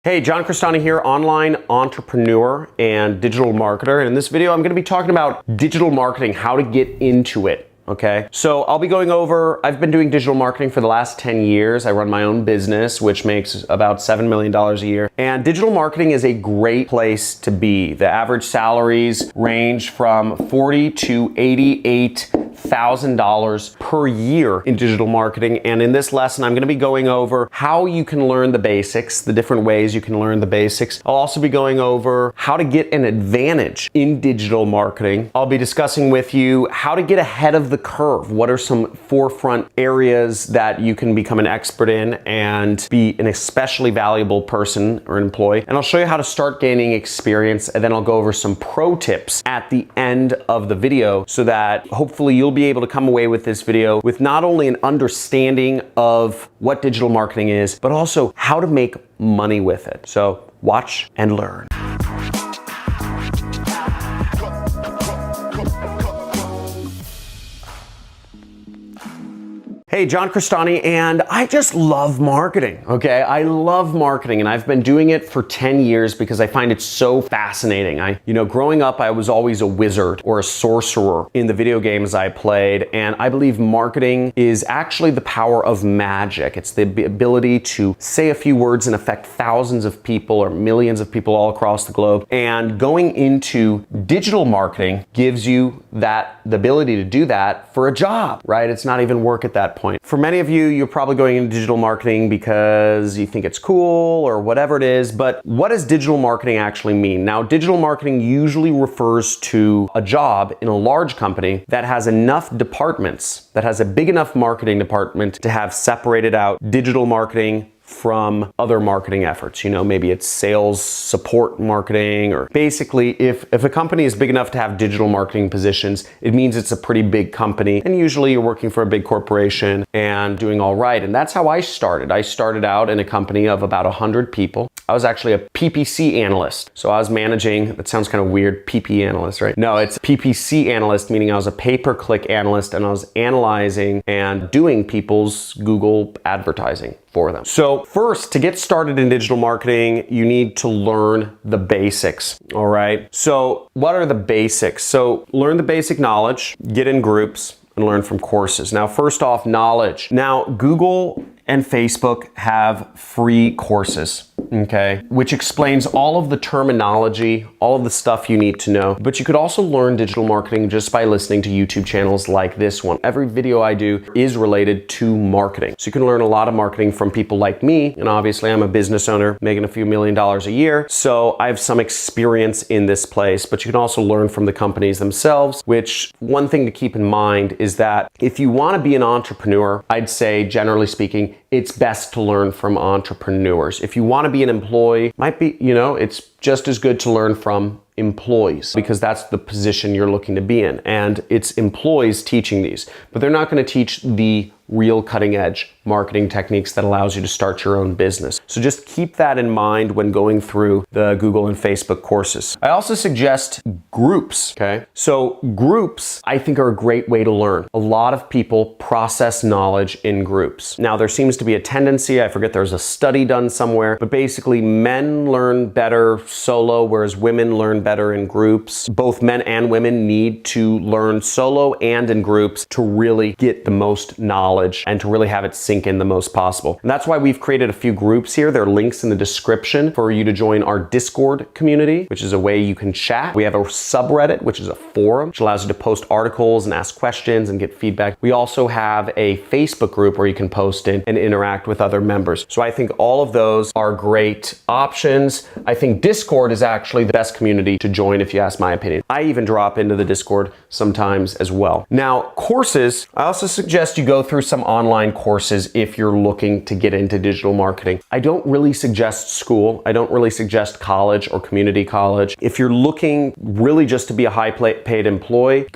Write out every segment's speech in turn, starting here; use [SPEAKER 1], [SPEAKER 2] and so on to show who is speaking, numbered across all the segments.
[SPEAKER 1] Hey, John Crestani here, online entrepreneur and digital marketer. And in this video, I'm going to be talking about digital marketing, how to get into it. Okay, so I'll be going over, I've been doing digital marketing for the last 10 years. I run my own business, which makes about $7 million a year. And digital marketing is a great place to be. The average salaries range from $40,000 to $88,000 per year in digital marketing. And in this lesson, I'm going to be going over how you can learn the basics, the different ways you can learn the basics. I'll also be going over how to get an advantage in digital marketing. I'll be discussing with you how to get ahead of the curve. What are some forefront areas that you can become an expert in and be an especially valuable person or employee? And I'll show you how to start gaining experience, and then I'll go over some pro tips at the end of the video so that hopefully you'll be able to come away with this video with not only an understanding of what digital marketing is, but also how to make money with it. So watch and learn. Hey, John Crestani, and I just love marketing, okay? I love marketing, and I've been doing it for 10 years because I find it so fascinating. Growing up, I was always a wizard or a sorcerer in the video games I played, and I believe marketing is actually the power of magic. It's the ability to say a few words and affect thousands of people or millions of people all across the globe. And going into digital marketing gives you the ability to do that for a job, right? It's not even work at that point. For many of you, you're probably going into digital marketing because you think it's cool or whatever it is, but what does digital marketing actually mean? Now, digital marketing usually refers to a job in a large company that has enough departments, that has a big enough marketing department to have separated out digital marketing from other marketing efforts. Maybe it's sales support marketing, or basically if a company is big enough to have digital marketing positions, it means it's a pretty big company, and usually you're working for a big corporation and doing all right. And that's how I started. I started out in a company of about 100 people. I was actually a PPC analyst. So I was managing, that sounds kind of weird, PP analyst, right? No, it's PPC analyst, meaning I was a pay-per-click analyst, and I was analyzing and doing people's Google advertising for them. So first, to get started in digital marketing, you need to learn the basics, all right? So what are the basics? So learn the basic knowledge, get in groups, and learn from courses. Now, first off, knowledge. Now, Google and Facebook have free courses, okay, which explains all of the terminology, all of the stuff you need to know. But you could also learn digital marketing just by listening to YouTube channels like this one. Every video I do is related to marketing. So you can learn a lot of marketing from people like me. And obviously I'm a business owner making a few $1 million a year. So I have some experience in this place, but you can also learn from the companies themselves, which one thing to keep in mind is that if you want to be an entrepreneur, I'd say generally speaking, it's best to learn from entrepreneurs. If you want to be an employee, it's just as good to learn from employees because that's the position you're looking to be in. And it's employees teaching these, but they're not going to teach the real cutting edge marketing techniques that allows you to start your own business. So just keep that in mind when going through the Google and Facebook courses. I also suggest groups, okay? So groups, I think, are a great way to learn. A lot of people process knowledge in groups. Now, there seems to be a tendency, I forget there's a study done somewhere, but basically men learn better solo, whereas women learn better in groups. Both men and women need to learn solo and in groups to really get the most knowledge and to really have it sink in the most possible. And that's why we've created a few groups here. There are links in the description for you to join our Discord community, which is a way you can chat. We have a subreddit, which is a forum, which allows you to post articles and ask questions and get feedback. We also have a Facebook group where you can post in and interact with other members. So I think all of those are great options. I think Discord is actually the best community to join if you ask my opinion. I even drop into the Discord sometimes as well. Now, courses, I also suggest you go through some online courses if you're looking to get into digital marketing. I don't really suggest school. I don't really suggest college or community college. If you're looking really just to be a high paid employee,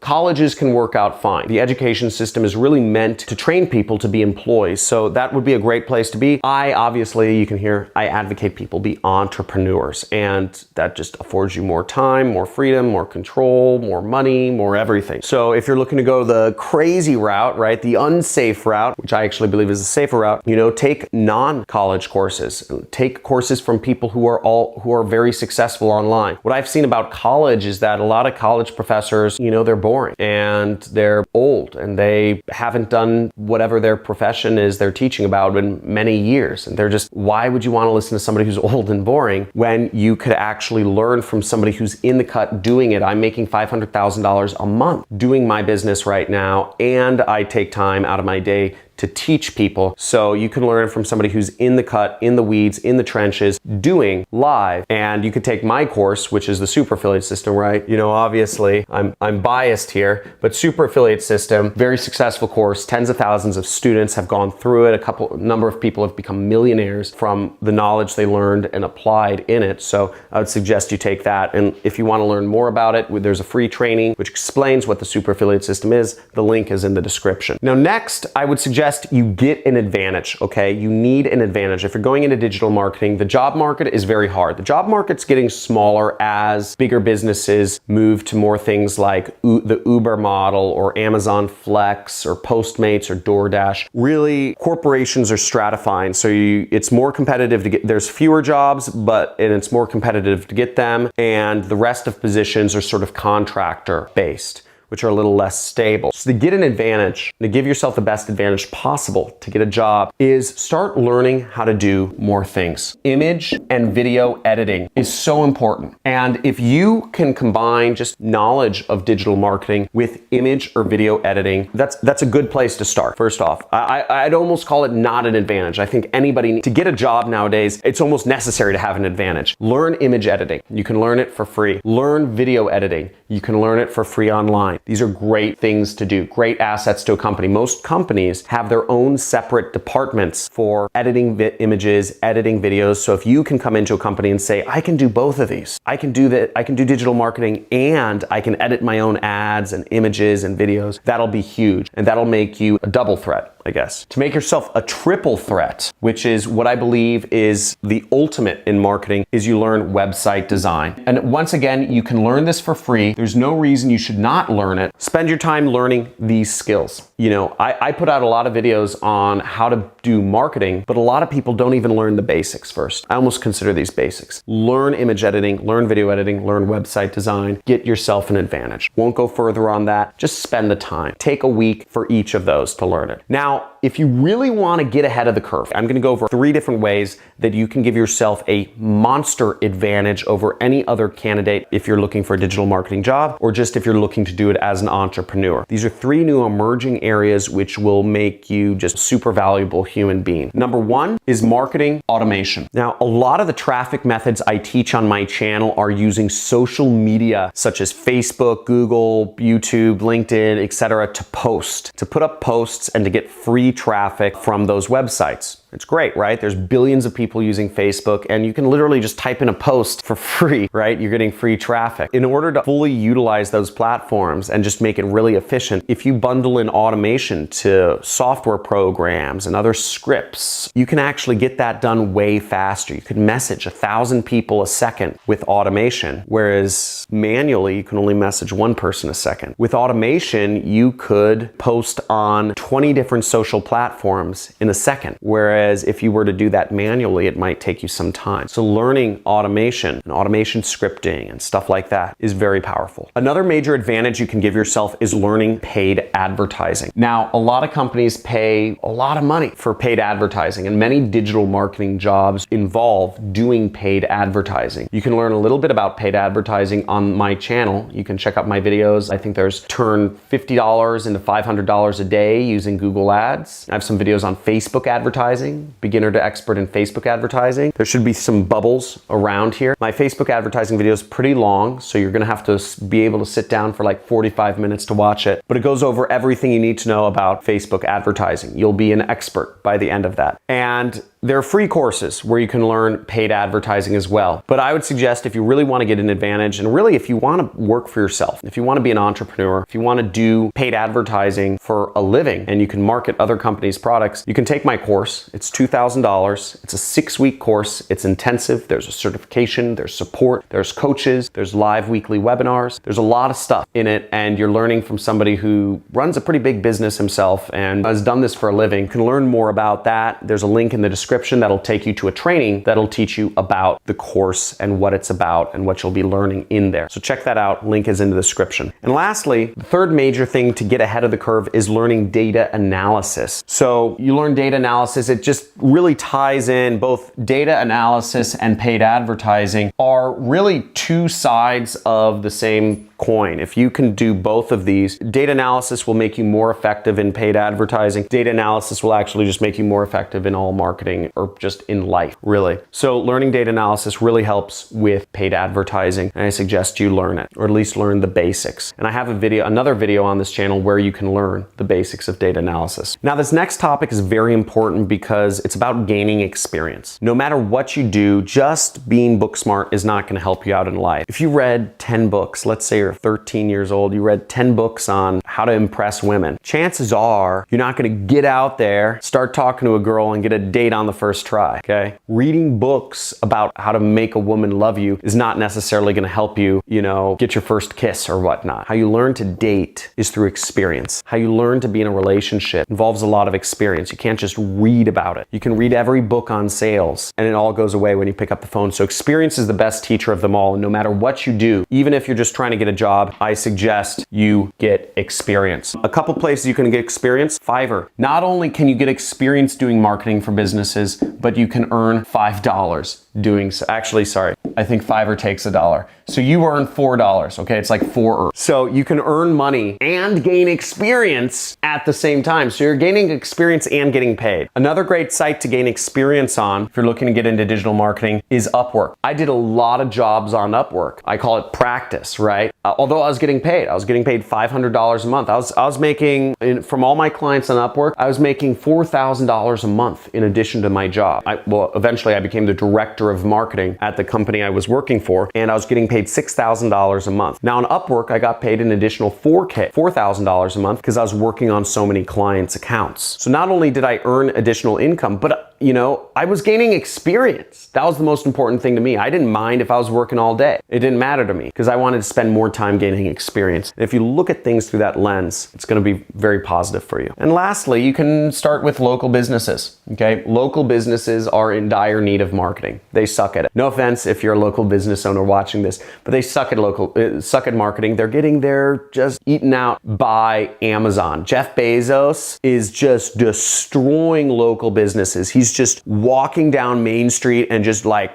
[SPEAKER 1] colleges can work out fine. The education system is really meant to train people to be employees, so that would be a great place to be. Obviously, you can hear, I advocate people be entrepreneurs, and that just affords you more time, more freedom, more control, more money, more everything. So if you're looking to go the crazy route, right, the unsafe route, which I actually believe is a safer route, take non-college courses. Take courses from people who are very successful online. What I've seen about college is that a lot of college professors, they're boring and they're old and they haven't done whatever their profession is they're teaching about in many years. And they're just, why would you want to listen to somebody who's old and boring when you could actually learn from somebody who's in the cut doing it? I'm making $500,000 a month doing my business right now, and I take time out of my day to teach people. So you can learn from somebody who's in the cut, in the weeds, in the trenches, doing live. And you could take my course, which is the Super Affiliate System, right? Obviously I'm biased here, but Super Affiliate System, very successful course. Tens of thousands of students have gone through it. A number of people have become millionaires from the knowledge they learned and applied in it. So I would suggest you take that. And if you want to learn more about it, there's a free training which explains what the Super Affiliate System is. The link is in the description. Now, next, I would suggest you get an advantage, okay? You need an advantage. If you're going into digital marketing, the job market is very hard. The job market's getting smaller as bigger businesses move to more things like the Uber model or Amazon Flex or Postmates or DoorDash. Really, corporations are stratifying, so it's more competitive to get, there's fewer jobs, and it's more competitive to get them, and the rest of positions are sort of contractor based, which are a little less stable. So to get an advantage, to give yourself the best advantage possible to get a job, is start learning how to do more things. Image and video editing is so important. And if you can combine just knowledge of digital marketing with image or video editing, that's a good place to start. First off, I'd almost call it not an advantage. I think anybody, to get a job nowadays, it's almost necessary to have an advantage. Learn image editing. You can learn it for free. Learn video editing. You can learn it for free online. These are great things to do, great assets to a company. Most companies have their own separate departments for editing images, editing videos. So if you can come into a company and say, I can do both of these. I can do digital marketing and I can edit my own ads and images and videos. That'll be huge. And that'll make you a double threat, I guess. To make yourself a triple threat, which is what I believe is the ultimate in marketing, is you learn website design. And once again, you can learn this for free. There's no reason you should not learn it. Spend your time learning these skills. I put out a lot of videos on how to do marketing, but a lot of people don't even learn the basics first. I almost consider these basics. Learn image editing, learn video editing, learn website design, get yourself an advantage. Won't go further on that. Just spend the time. Take a week for each of those to learn it. Now, if you really want to get ahead of the curve, I'm going to go over 3 different ways that you can give yourself a monster advantage over any other candidate if you're looking for a digital marketing job or just if you're looking to do it as an entrepreneur. These are 3 new emerging areas which will make you just a super valuable human being. Number 1 is marketing automation. Now, a lot of the traffic methods I teach on my channel are using social media such as Facebook, Google, YouTube, LinkedIn, etc. to put up posts and to get free traffic from those websites. It's great, right? There's billions of people using Facebook and you can literally just type in a post for free, right? You're getting free traffic. In order to fully utilize those platforms and just make it really efficient, if you bundle in automation to software programs and other scripts, you can actually get that done way faster. You could message 1,000 people a second with automation, whereas manually you can only message 1 person a second. With automation, you could post on 20 different social platforms in a second, whereas if you were to do that manually, it might take you some time. So learning automation and automation scripting and stuff like that is very powerful. Another major advantage you can give yourself is learning paid advertising. Now, a lot of companies pay a lot of money for paid advertising, and many digital marketing jobs involve doing paid advertising. You can learn a little bit about paid advertising on my channel. You can check out my videos. I think there's turn $50 into $500 a day using Google Ads. I have some videos on Facebook advertising, beginner to expert in Facebook advertising. There should be some bubbles around here. My Facebook advertising video is pretty long, so you're gonna have to be able to sit down for like 45 minutes to watch it, but it goes over everything you need to know about Facebook advertising. You'll be an expert by the end of that. And There are free courses where you can learn paid advertising as well. But I would suggest if you really want to get an advantage, and really if you want to work for yourself, if you want to be an entrepreneur, if you want to do paid advertising for a living and you can market other companies' products, you can take my course. It's $2,000. It's a 6-week course. It's intensive. There's a certification, there's support, there's coaches, there's live weekly webinars. There's a lot of stuff in it, and you're learning from somebody who runs a pretty big business himself and has done this for a living. You can learn more about that. There's a link in the description that'll take you to a training that'll teach you about the course and what it's about and what you'll be learning in there. So check that out. Link is in the description. And lastly, the third major thing to get ahead of the curve is learning data analysis. So you learn data analysis. It just really ties in. Both data analysis and paid advertising are really two sides of the same coin. If you can do both of these, data analysis will make you more effective in paid advertising. Data analysis will actually just make you more effective in all marketing or just in life, really. So learning data analysis really helps with paid advertising, and I suggest you learn it, or at least learn the basics. And I have another video on this channel where you can learn the basics of data analysis. Now, this next topic is very important because it's about gaining experience. No matter what you do, just being book smart is not going to help you out in life. If you read 10 books, let's say you're 13 years old, you read 10 books on how to impress women, chances are you're not going to get out there, start talking to a girl and get a date on the first try, okay? Reading books about how to make a woman love you is not necessarily going to help you, get your first kiss or whatnot. How you learn to date is through experience. How you learn to be in a relationship involves a lot of experience. You can't just read about it. You can read every book on sales and it all goes away when you pick up the phone. So experience is the best teacher of them all. And no matter what you do, even if you're just trying to get a job, I suggest you get experience. A couple places you can get experience. Fiverr. Not only can you get experience doing marketing for businesses, but you can earn $5 doing so. Actually, sorry, I think Fiverr takes $1. So you earn $4, okay? It's like 4. So you can earn money and gain experience at the same time. So you're gaining experience and getting paid. Another great site to gain experience on, if you're looking to get into digital marketing, is Upwork. I did a lot of jobs on Upwork. I call it practice, right? Although I was getting paid $500 a month. I was making, from all my clients on Upwork, I was making $4,000 a month in addition to my job. Eventually I became the director of marketing at the company I was working for, and I was getting paid $6,000 a month. Now on Upwork, I got paid an additional $4,000 a month because I was working on so many clients' accounts. So not only did I earn additional income, but I was gaining experience. That was the most important thing to me. I didn't mind if I was working all day. It didn't matter to me because I wanted to spend more time gaining experience. And if you look at things through that lens, it's going to be very positive for you. And lastly, you can start with local businesses, okay? Local businesses are in dire need of marketing. They suck at it. No offense if you're a local business owner watching this, but they suck at marketing. They're just eaten out by Amazon. Jeff Bezos is just destroying local businesses. He's just walking down Main Street and just like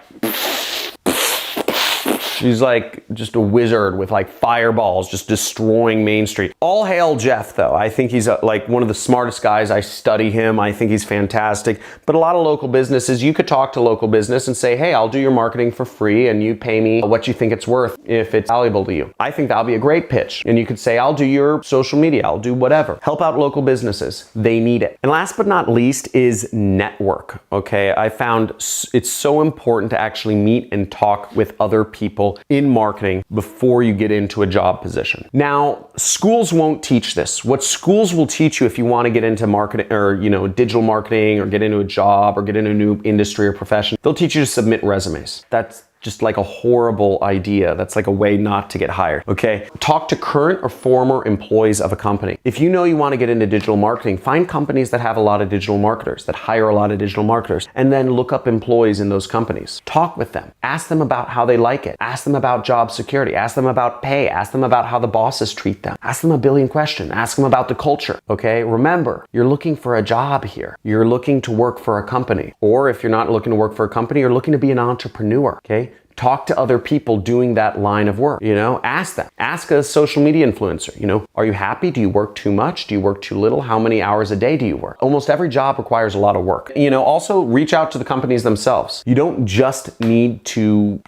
[SPEAKER 1] She's like just a wizard with like fireballs just destroying Main Street. All hail Jeff though. I think he's like one of the smartest guys. I study him. I think he's fantastic. But a lot of local businesses, you could talk to local business and say, hey, I'll do your marketing for free and you pay me what you think it's worth if it's valuable to you. I think that'll be a great pitch. And you could say, I'll do your social media. I'll do whatever. Help out local businesses. They need it. And last but not least is network. Okay. I found it's so important to actually meet and talk with other people in marketing before you get into a job position. Now, schools won't teach this. What schools will teach you if you want to get into marketing or, digital marketing or get into a job or get into a new industry or profession, they'll teach you to submit resumes. That's just like a horrible idea. That's like a way not to get hired, okay? Talk to current or former employees of a company. If you know you want to get into digital marketing, find companies that have a lot of digital marketers, that hire a lot of digital marketers, and then look up employees in those companies. Talk with them. Ask them about how they like it. Ask them about job security. Ask them about pay. Ask them about how the bosses treat them. Ask them a billion questions. Ask them about the culture, okay? Remember, you're looking for a job here. You're looking to work for a company. Or if you're not looking to work for a company, you're looking to be an entrepreneur, okay? Talk to other people doing that line of work, ask them. Ask a social media influencer, are you happy? Do you work too much? Do you work too little? How many hours a day do you work? Almost every job requires a lot of work. Also reach out to the companies themselves. You don't just need to,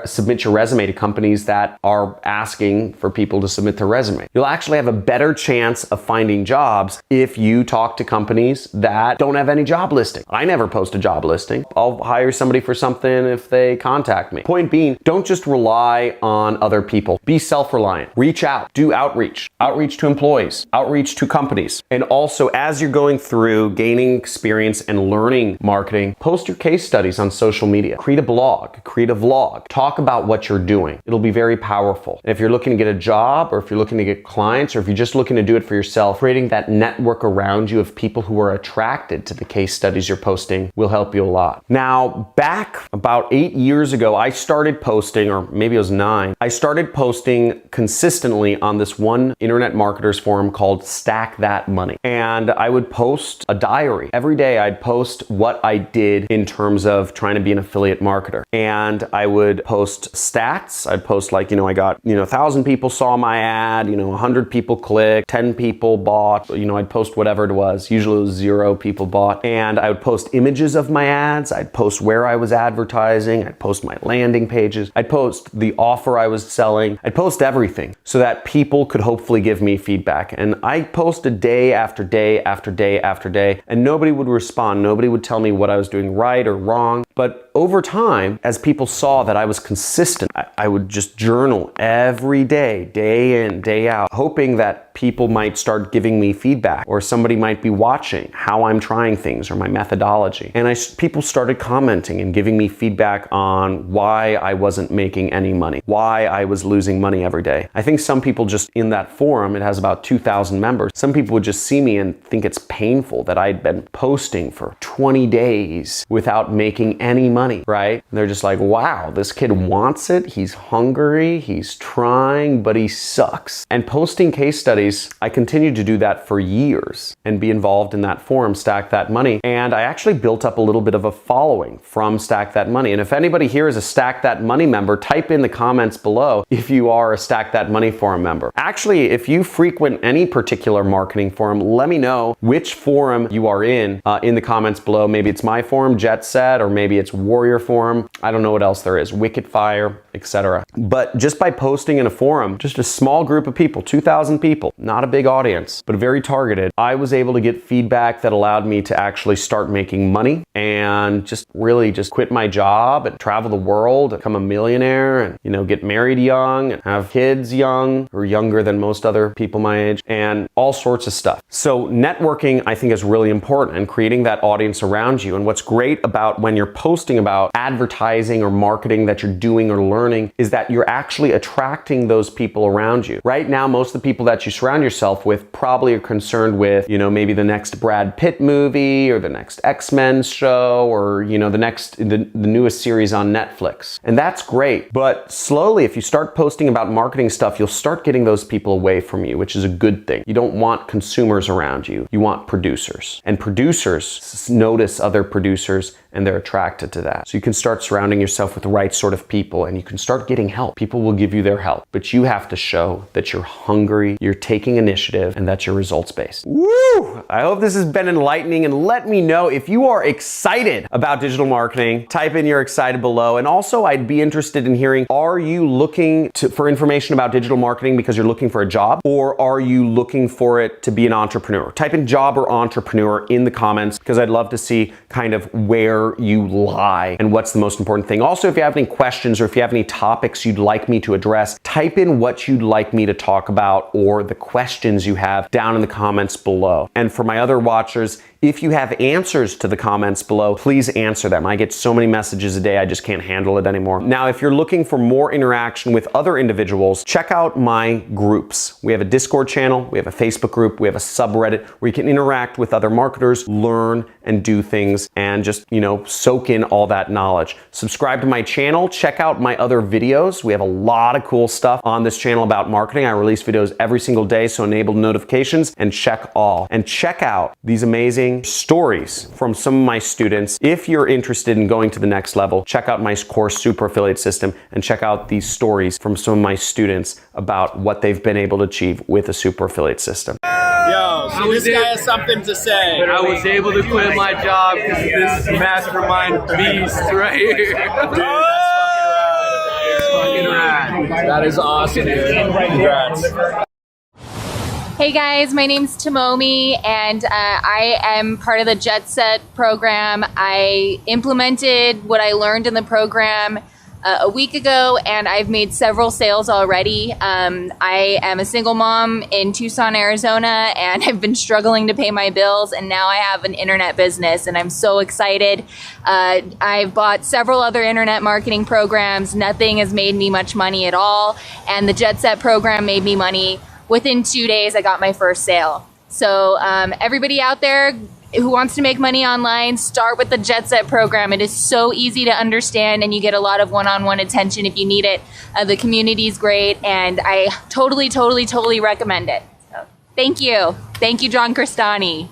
[SPEAKER 1] submit your resume to companies that are asking for people to submit their resume. You'll actually have a better chance of finding jobs if you talk to companies that don't have any job listing. I never post a job listing. I'll hire somebody for something if they contact me. Point being, don't just rely on other people. Be self-reliant. Reach out. Do outreach. Outreach to employees. Outreach to companies. And also, as you're going through gaining experience and learning marketing, post your case studies on social media. Create a blog. Create a vlog. Talk about what you're doing. It'll be very powerful. And if you're looking to get a job, or if you're looking to get clients, or if you're just looking to do it for yourself, creating that network around you of people who are attracted to the case studies you're posting will help you a lot. Now, back about 8 years ago, I started posting, or maybe it was 9, I started posting consistently on this one internet marketers forum called Stack That Money. And I would post a diary. Every day I'd post what I did in terms of trying to be an affiliate marketer. And I would post stats. I'd post like, I got, 1,000 people saw my ad, 100 people clicked, 10 people bought, I'd post whatever it was. Usually it was 0 people bought. And I would post images of my ads. I'd post where I was advertising. I'd post my landing pages. I'd post the offer I was selling. I'd post everything so that people could hopefully give me feedback. And I posted day after day after day after day, and nobody would respond. Nobody would tell me what I was doing right or wrong. But over time, as people saw that I was consistent, I would just journal every day, day in, day out, hoping that people might start giving me feedback, or somebody might be watching how I'm trying things or my methodology. And people started commenting and giving me feedback on why I wasn't making any money, why I was losing money every day. I think some people just in that forum, it has about 2,000 members, some people would just see me and think it's painful that I'd been posting for 20 days without making any money, right? And they're just like, wow, this kid wants it. He's hungry. He's trying, but he sucks. And posting case studies, I continued to do that for years and be involved in that forum, Stack That Money. And I actually built up a little bit of a following from Stack That Money. And if anybody here is a Stack That Money member, type in the comments below if you are a Stack That Money forum member. Actually, if you frequent any particular marketing forum, let me know which forum you are in the comments below. Maybe it's my forum, Jet Set, or maybe it's Warrior Forum. I don't know what else there is, Wicked Fire, etc. But just by posting in a forum, just a small group of people, 2,000 people, not a big audience, but very targeted, I was able to get feedback that allowed me to actually start making money and just really just quit my job and travel the world, become a millionaire, and get married young and have kids young or younger than most other people my age, and all sorts of stuff. So networking, I think, is really important, and creating that audience around you. And what's great about when you're posting about advertising or marketing that you're doing or learning is that you're actually attracting those people around you. Right now, most of the people that you surround yourself with probably are concerned with, maybe the next Brad Pitt movie or the next X-Men show, or, the newest series on Netflix. And that's great. But slowly, if you start posting about marketing stuff, you'll start getting those people away from you, which is a good thing. You don't want consumers around you. You want producers. And producers notice other producers and they're attracted to that. So you can start surrounding yourself with the right sort of people, and you can start getting help. People will give you their help, but you have to show that you're hungry, you're taking initiative, and that you're results-based. Woo! I hope this has been enlightening, and let me know if you are excited about digital marketing. Type in you're excited below. And also, I'd be interested in hearing, are you looking for information about digital marketing because you're looking for a job, or are you looking for it to be an entrepreneur? Type in job or entrepreneur in the comments, because I'd love to see kind of where you lie and what's the most important thing. Also, if you have any questions or if you have any topics you'd like me to address, type in what you'd like me to talk about or the questions you have down in the comments below. And for my other watchers, if you have answers to the comments below, please answer them. I get so many messages a day, I just can't handle it anymore. Now, if you're looking for more interaction with other individuals, check out my groups. We have a Discord channel, we have a Facebook group, we have a subreddit where you can interact with other marketers, learn and do things, and just, soak in all that knowledge. Subscribe to my channel, check out my other videos. We have a lot of cool stuff on this channel about marketing. I release videos every single day, so enable notifications and check all. And check out these amazing stories from some of my students. If you're interested in going to the next level, check out my course, Super Affiliate System, and check out these stories from some of my students about what they've been able to achieve with a super affiliate system.
[SPEAKER 2] Yo, so this guy has something to say.
[SPEAKER 3] I was able to quit my job because of this mastermind beast right here.
[SPEAKER 2] Fucking rad. That is awesome, dude. Congrats.
[SPEAKER 4] Hey guys, my name's Tomomi and I am part of the Jet Set program. I implemented what I learned in the program a week ago and I've made several sales already. I am a single mom in Tucson, Arizona, and I've been struggling to pay my bills, and now I have an internet business and I'm so excited. I've bought several other internet marketing programs. Nothing has made me much money at all, and the Jet Set program made me money. Within 2 days, I got my first sale. So everybody out there who wants to make money online, start with the Jet Set program. It is so easy to understand and you get a lot of one-on-one attention if you need it. The community is great and I totally recommend it. So, thank you. Thank you, John Crestani.